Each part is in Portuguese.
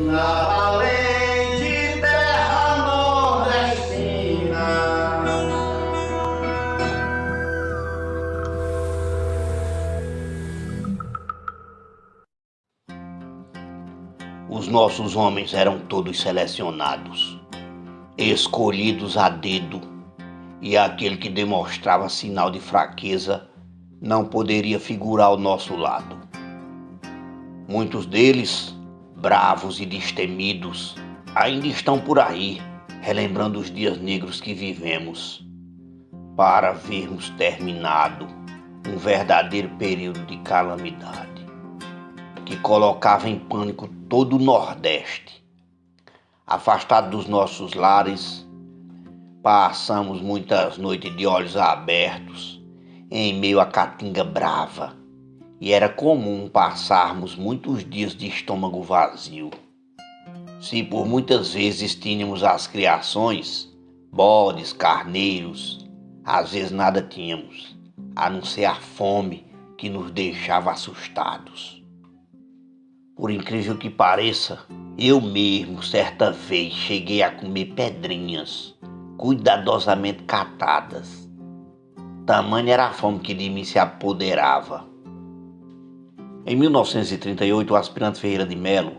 na valente terra nordestina. Os nossos homens eram todos selecionados, escolhidos a dedo, e aquele que demonstrava sinal de fraqueza não poderia figurar ao nosso lado. Muitos deles, bravos e destemidos, ainda estão por aí, relembrando os dias negros que vivemos, para vermos terminado um verdadeiro período de calamidade, que colocava em pânico todo o Nordeste. Afastado dos nossos lares, passamos muitas noites de olhos abertos, em meio à caatinga brava, e era comum passarmos muitos dias de estômago vazio. Se por muitas vezes tínhamos as criações, bodes, carneiros, às vezes nada tínhamos, a não ser a fome que nos deixava assustados. Por incrível que pareça, eu mesmo certa vez cheguei a comer pedrinhas, cuidadosamente catadas. Tamanha era a fome que de mim se apoderava. Em 1938, o aspirante Ferreira de Melo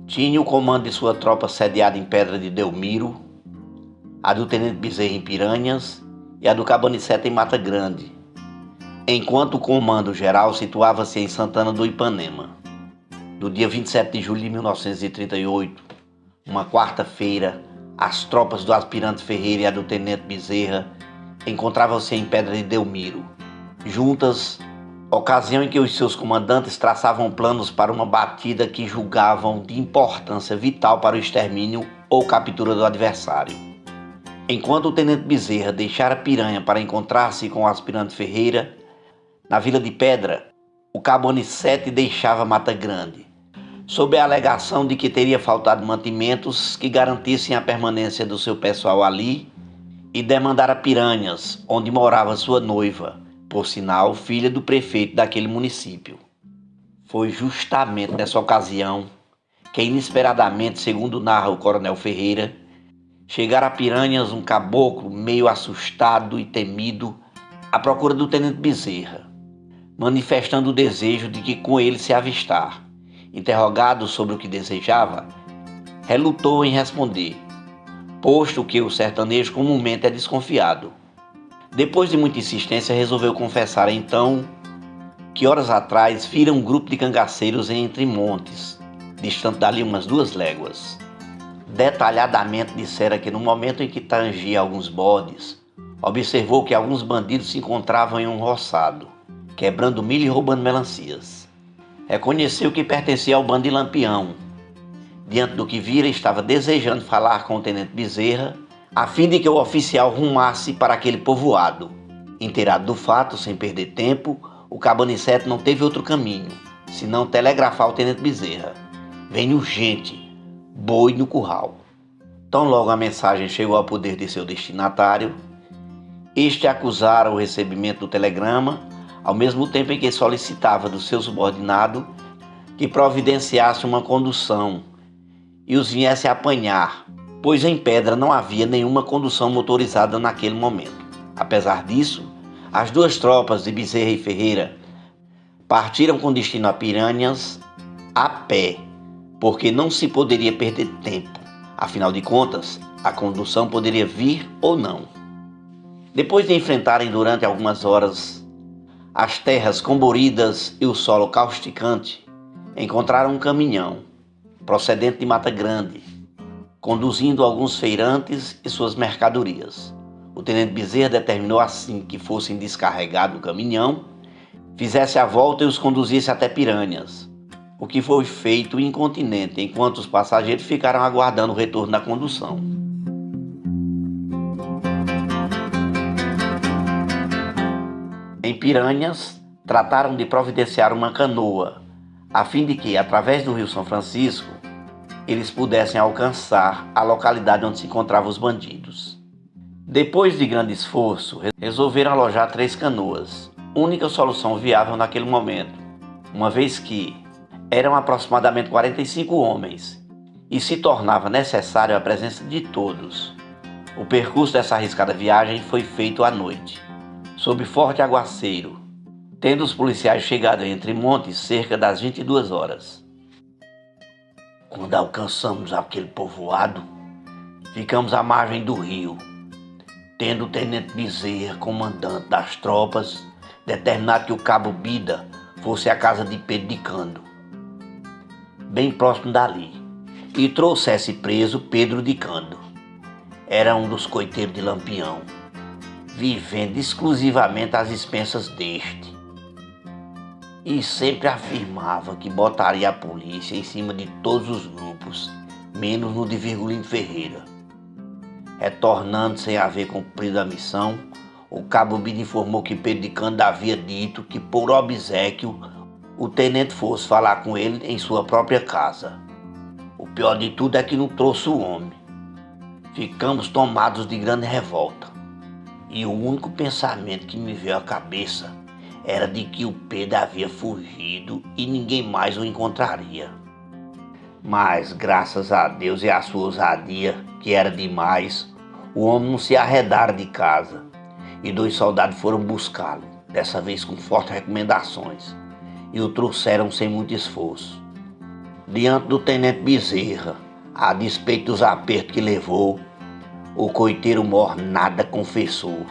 tinha o comando de sua tropa sediada em Pedra de Delmiro, a do Tenente Bezerra em Piranhas e a do Cabaniceta em Mata Grande, enquanto o comando geral situava-se em Santana do Ipanema. No dia 27 de julho de 1938, uma quarta-feira, as tropas do aspirante Ferreira e a do Tenente Bezerra encontravam-se em Pedra de Delmiro, juntas, ocasião em que os seus comandantes traçavam planos para uma batida que julgavam de importância vital para o extermínio ou captura do adversário. Enquanto o Tenente Bezerra deixara Piranha para encontrar-se com o aspirante Ferreira, na Vila de Pedra, o Cabaniceta deixava Mata Grande, sob a alegação de que teria faltado mantimentos que garantissem a permanência do seu pessoal ali, e demandara Piranhas, onde morava sua noiva, por sinal, filha do prefeito daquele município. Foi justamente nessa ocasião que, inesperadamente, segundo narra o coronel Ferreira, chegara a Piranhas um caboclo meio assustado e temido à procura do tenente Bezerra, manifestando o desejo de que com ele se avistar. Interrogado sobre o que desejava, relutou em responder, posto que o sertanejo comumente é desconfiado. Depois de muita insistência, resolveu confessar então que horas atrás vira um grupo de cangaceiros entre montes, distante dali umas 2 léguas. Detalhadamente dissera que no momento em que tangia alguns bodes, observou que alguns bandidos se encontravam em um roçado, quebrando milho e roubando melancias. Reconheceu que pertencia ao bando de Lampião. Diante do que vira, estava desejando falar com o tenente Bezerra, a fim de que o oficial rumasse para aquele povoado. Inteirado do fato, sem perder tempo, o Cabaniceta não teve outro caminho, senão telegrafar ao tenente Bezerra: "Vem urgente, boi no curral." Tão logo a mensagem chegou ao poder de seu destinatário, este acusara o recebimento do telegrama, ao mesmo tempo em que solicitava do seu subordinado que providenciasse uma condução e os viesse apanhar, pois em Pedra não havia nenhuma condução motorizada naquele momento. Apesar disso, as 2 tropas de Bezerra e Ferreira partiram com destino a Piranhas a pé, porque não se poderia perder tempo. Afinal de contas, a condução poderia vir ou não. Depois de enfrentarem durante algumas horas as terras comboridas e o solo causticante, encontraram um caminhão procedente de Mata Grande, conduzindo alguns feirantes e suas mercadorias. O tenente Bezerra determinou assim que fossem descarregados o caminhão, fizesse a volta e os conduzisse até Piranhas, o que foi feito incontinente, enquanto os passageiros ficaram aguardando o retorno da condução. Em Piranhas, trataram de providenciar uma canoa, a fim de que, através do Rio São Francisco, eles pudessem alcançar a localidade onde se encontravam os bandidos. Depois de grande esforço, resolveram alojar 3 canoas, única solução viável naquele momento, uma vez que eram aproximadamente 45 homens, e se tornava necessário a presença de todos. O percurso dessa arriscada viagem foi feito à noite, sob forte aguaceiro, tendo os policiais chegado entre montes cerca das 22 horas. Quando alcançamos aquele povoado, ficamos à margem do rio, tendo o tenente Bezerra, comandante das tropas, determinado que o cabo Bida fosse à casa de Pedro de Cando, bem próximo dali, e trouxesse preso Pedro de Cando. Era um dos coiteiros de Lampião, vivendo exclusivamente às expensas deste, e sempre afirmava que botaria a polícia em cima de todos os grupos, menos no de Virgulino Ferreira. Retornando sem haver cumprido a missão, o cabo Bida informou que Pedro de Cando havia dito que, por obséquio, o tenente fosse falar com ele em sua própria casa. O pior de tudo é que não trouxe o homem. Ficamos tomados de grande revolta, e o único pensamento que me veio à cabeça era de que o Pedro havia fugido e ninguém mais o encontraria. Mas, graças a Deus e à sua ousadia, que era demais, o homem não se arredara de casa, e 2 soldados foram buscá-lo, dessa vez com fortes recomendações, e o trouxeram sem muito esforço. Diante do tenente Bezerra, a despeito dos apertos que levou, o coiteiro mor nada confessou,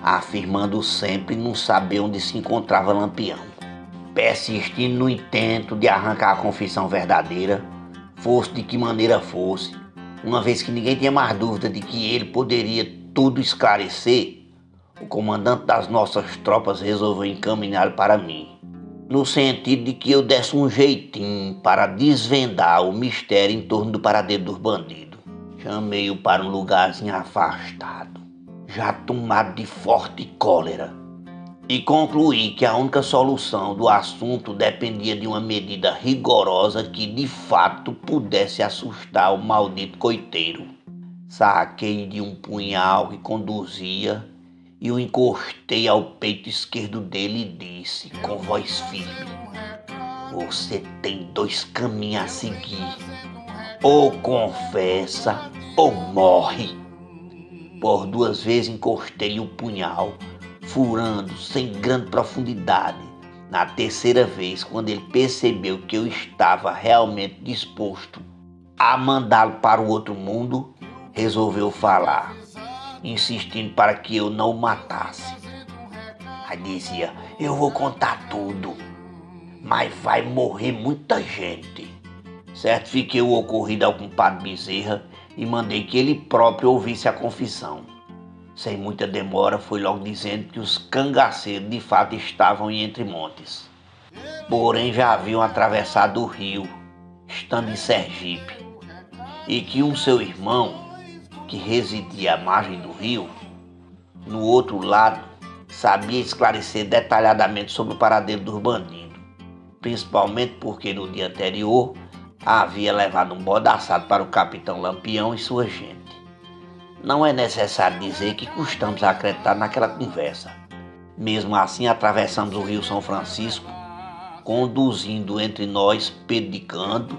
afirmando sempre não saber onde se encontrava Lampião. Persistindo no intento de arrancar a confissão verdadeira, fosse de que maneira fosse, uma vez que ninguém tinha mais dúvida de que ele poderia tudo esclarecer, o comandante das nossas tropas resolveu encaminhá-lo para mim, no sentido de que eu desse um jeitinho para desvendar o mistério em torno do paradeiro dos bandidos. Chamei-o para um lugarzinho afastado, já tomado de forte cólera, e concluí que a única solução do assunto dependia de uma medida rigorosa que de fato pudesse assustar o maldito coiteiro. Saquei de um punhal que conduzia e o encostei ao peito esquerdo dele e disse, com voz firme: "Você tem 2 caminhos a seguir. Ou confessa ou morre." Por 2 vezes encostei o punhal, furando sem grande profundidade. Na 3ª vez, quando ele percebeu que eu estava realmente disposto a mandá-lo para o outro mundo, resolveu falar, insistindo para que eu não o matasse. Aí dizia: "Eu vou contar tudo, mas vai morrer muita gente." Certifiquei o ocorrido ao compadre Bezerra e mandei que ele próprio ouvisse a confissão. Sem muita demora, foi logo dizendo que os cangaceiros de fato estavam em Entre Montes, porém já haviam atravessado o rio, estando em Sergipe, e que um seu irmão, que residia à margem do rio, no outro lado, sabia esclarecer detalhadamente sobre o paradeiro dos bandidos, principalmente porque no dia anterior havia levado um bode assado para o capitão Lampião e sua gente. Não é necessário dizer que custamos a acreditar naquela conversa. Mesmo assim, atravessamos o rio São Francisco, conduzindo entre nós Pedro de Cando,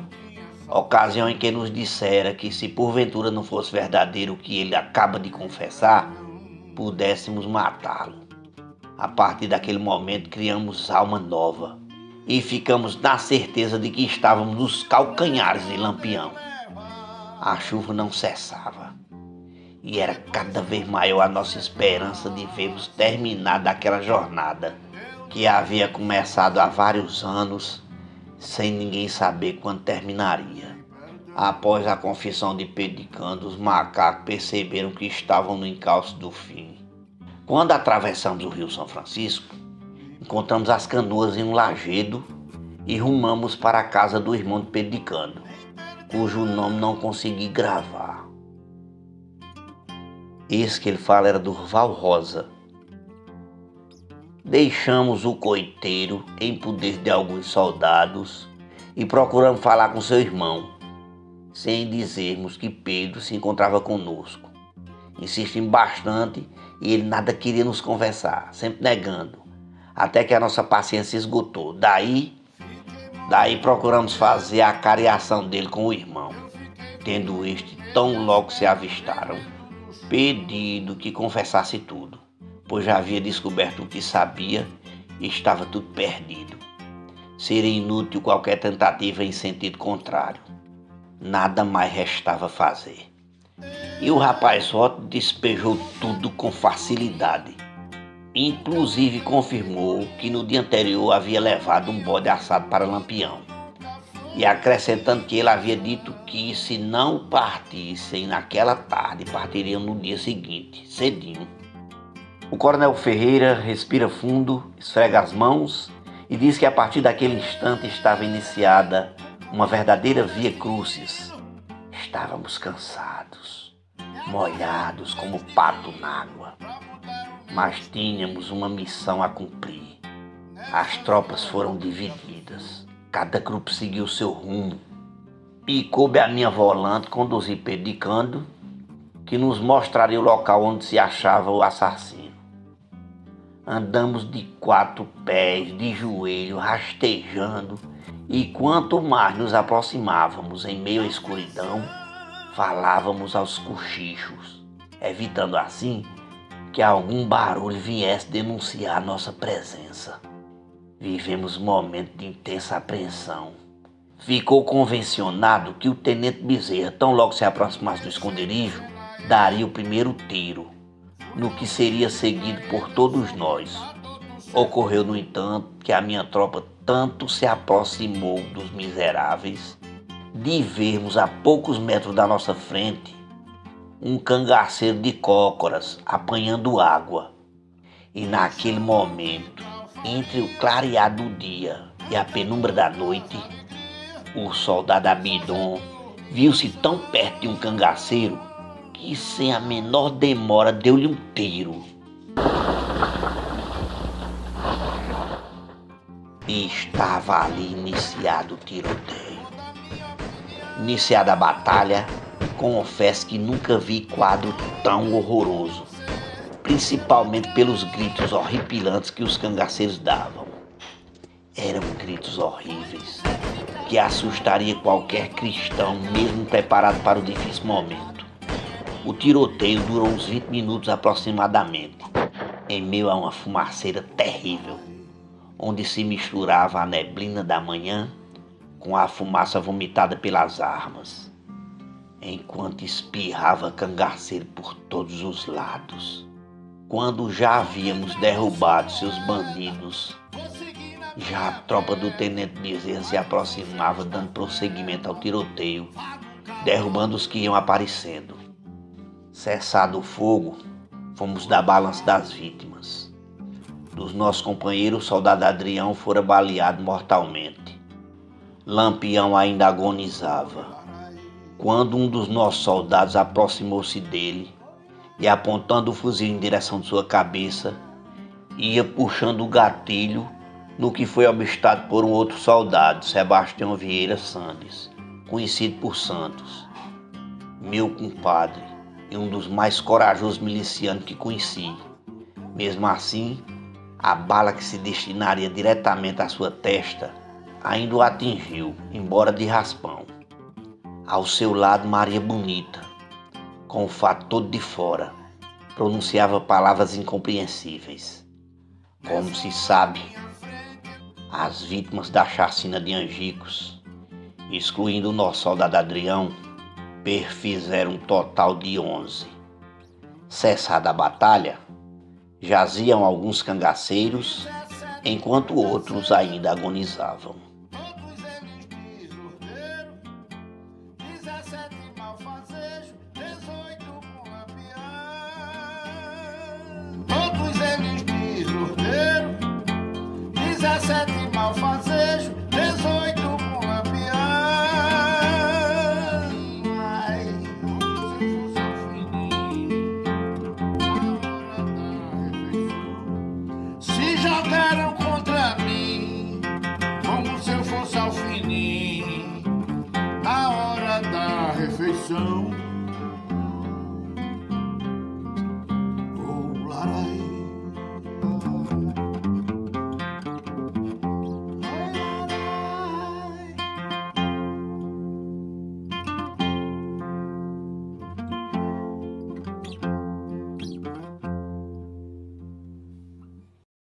ocasião em que nos dissera que, se porventura não fosse verdadeiro o que ele acaba de confessar, pudéssemos matá-lo. A partir daquele momento criamos alma nova e ficamos na certeza de que estávamos nos calcanhares de Lampião. A chuva não cessava e era cada vez maior a nossa esperança de vermos terminado aquela jornada que havia começado há vários anos, sem ninguém saber quando terminaria. Após a confissão de Pedro de Cando, os macacos perceberam que estavam no encalço do fim. Quando atravessamos o rio São Francisco, encontramos as canoas em um lajedo e rumamos para a casa do irmão de Pedro de Cando, cujo nome não consegui gravar. Esse que ele fala era Durval Rosa. Deixamos o coiteiro em poder de alguns soldados e procuramos falar com seu irmão, sem dizermos que Pedro se encontrava conosco. Insistimos bastante e ele nada queria nos conversar, sempre negando, até que a nossa paciência esgotou. Daí procuramos fazer a cariação dele com o irmão. tendo este tão logo se avistaram, pedido que confessasse tudo, pois já havia descoberto o que sabia e estava tudo perdido. Seria inútil qualquer tentativa em sentido contrário. Nada mais restava fazer. E o rapazote despejou tudo com facilidade. Inclusive confirmou que no dia anterior havia levado um bode assado para Lampião. E acrescentando que ele havia dito que se não partissem naquela tarde, partiriam no dia seguinte, cedinho. O coronel Ferreira respira fundo, esfrega as mãos e diz que a partir daquele instante estava iniciada uma verdadeira via crucis. Estávamos cansados, molhados como pato na água, mas tínhamos uma missão a cumprir. As tropas foram divididas, cada grupo seguiu seu rumo e coube a minha volante conduzir Pedicando, que nos mostraria o local onde se achava o assassino. Andamos de 4 pés, de joelho, rastejando, e quanto mais nos aproximávamos em meio à escuridão, falávamos aos cochichos, evitando assim que algum barulho viesse denunciar nossa presença. Vivemos momentos de intensa apreensão. Ficou convencionado que o tenente Bezerra, tão logo se aproximasse do esconderijo, daria o primeiro tiro, no que seria seguido por todos nós. Ocorreu, no entanto, que a minha tropa tanto se aproximou dos miseráveis de vermos a poucos metros da nossa frente um cangaceiro de cócoras apanhando água. E naquele momento, entre o clarear do dia e a penumbra da noite, o soldado Abidon viu-se tão perto de um cangaceiro que, sem a menor demora, deu-lhe um tiro. E estava ali iniciado o tiroteio. Iniciada a batalha, confesso que nunca vi quadro tão horroroso, principalmente pelos gritos horripilantes que os cangaceiros davam. Eram gritos horríveis, que assustaria qualquer cristão, mesmo preparado para o difícil momento. O tiroteio durou uns 20 minutos aproximadamente, em meio a uma fumaceira terrível, onde se misturava a neblina da manhã com a fumaça vomitada pelas armas, enquanto espirrava cangaceiro por todos os lados. Quando já havíamos derrubado seus bandidos, já a tropa do tenente Bezerra se aproximava, dando prosseguimento ao tiroteio, derrubando os que iam aparecendo. Cessado o fogo, fomos dar balanço das vítimas. Dos nossos companheiros, o soldado Adrião fora baleado mortalmente. Lampião ainda agonizava, quando um dos nossos soldados aproximou-se dele e, apontando o fuzil em direção de sua cabeça, ia puxando o gatilho, no que foi avistado por um outro soldado, Sebastião Vieira Sandes, conhecido por Santos, meu compadre e um dos mais corajosos milicianos que conheci. Mesmo assim, a bala que se destinaria diretamente à sua testa ainda o atingiu, embora de raspão. Ao seu lado, Maria Bonita, com o fato todo de fora, pronunciava palavras incompreensíveis. Como se sabe, as vítimas da chacina de Angicos, excluindo o nosso soldado Adrião, perfizeram um total de 11. Cessada a batalha, jaziam alguns cangaceiros, enquanto outros ainda agonizavam. Todos eles desordeiros, 17 malfazejos, 18 com lampião. Ai, se fosse ao fininho, se jogaram contra mim, como se eu fosse ao fininho, na hora da refeição.